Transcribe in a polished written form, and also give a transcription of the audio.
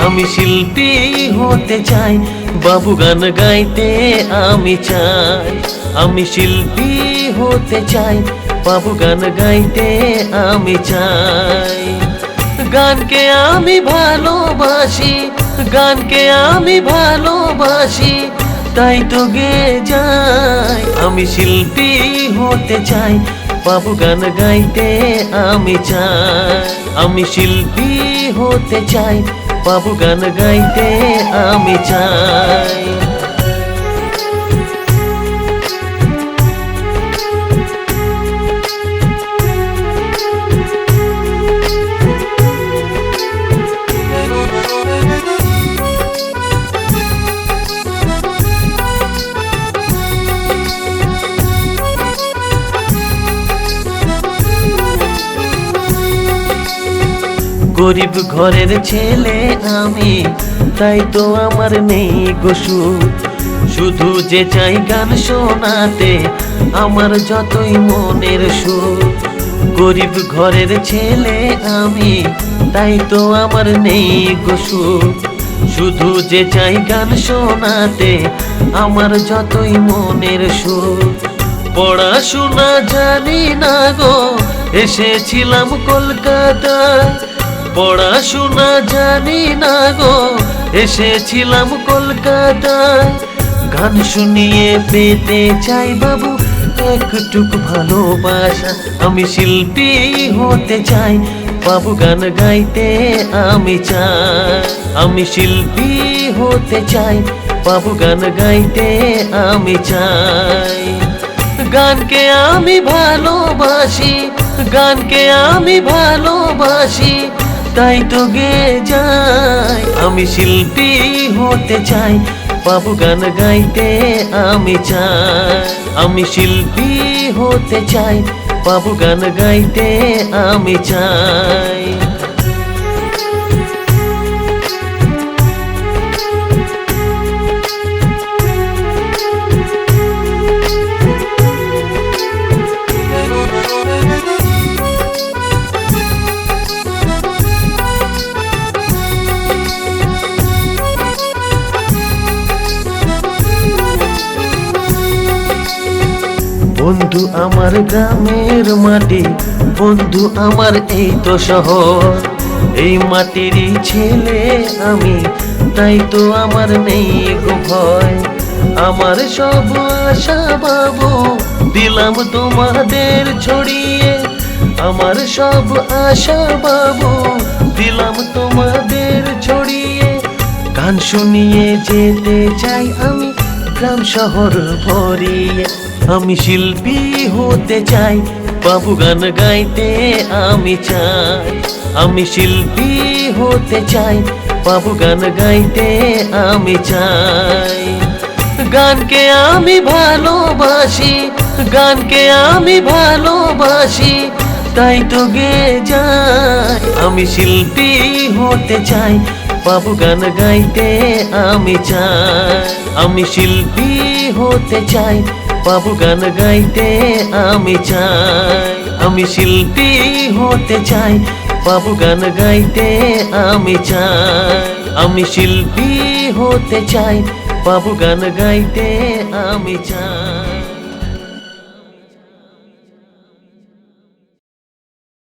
আমি শিল্পী হতে চাই, বাবু গান গাইতে আমি চাই। আমি শিল্পী হতে চাই, বাবু গান গাইতে আমি চাই। গানকে আমি ভালোবাসি, গানকে আমি ভালোবাসি, তাই তো গেয়ে যাই। আমি শিল্পী হতে চাই, বাবু গান গাইতে আমি চাই। আমি শিল্পী হতে চাই, বাবু গান গাইতে আমি চাই। গরিব ঘরের ছেলে আমি, তাই তো আমার নেই গো সুখ। শুধু যে চাই গান শোনাতে আমার যতই মনের সুখ। গরিব ঘরের ছেলে আমি, তাই তো আমার নেই গো সুখ। শুধু যে চাই গান শোনাতে আমার যতই মনের সুখ। পড়াশোনা জানি না গো, এসেছিলাম কলকাতায়। পড়াশোনা জানি না গো, এসেছিলাম কলকাতায়। গান শুনিয়ে পেতে চাই বাবু একটুকু ভালোবাসা। আমি শিল্পী হতে চাই, বাবু গান গাইতে আমি চাই। আমি শিল্পী হতে চাই, বাবু গান গাইতে আমি চাই। গানকে আমি ভালোবাসি, গানকে আমি ভালোবাসি, তাই তো গেয়ে যাই। আমি শিল্পী হতে চাই, বাবু গান গাইতে আমি চাই। আমি শিল্পী হতে চাই, বাবু গান গাইতে আমি চাই। বন্ধু আমার গ্রামের মাটি, বন্ধু আমার এই তো শহর। এই মাটিরই ছেলে আমি, তাই তো আমার নেই গো ভয়। আমার সব আশা বাবু দিলাম তোমাদের ছড়িয়ে। আমার সব আশা বাবু দিলাম তোমাদের ছড়িয়ে। গান শুনিয়ে যেতে চাই আমি গ্রাম শহর ভরিয়ে। আমি শিল্পী হতে চাই, বাবু গান গাইতে আমি চাই। আমি শিল্পী হতে চাই, বাবু গান গাইতে আমি চাই। গানকে আমি ভালোবাসি, গানকে আমি ভালোবাসি, তাই তো গেয়ে যাই। আমি শিল্পী হতে চাই, বাবু গান গাইতে আমি চাই। আমি শিল্পী হতে চাই, বাবু গান গাইতে আমি চাই। আমি শিল্পী হতে চাই, বাবু গান গাইতে আমি চাই। আমি শিল্পী হতে চাই, বাবু গান গাইতে আমি চাই।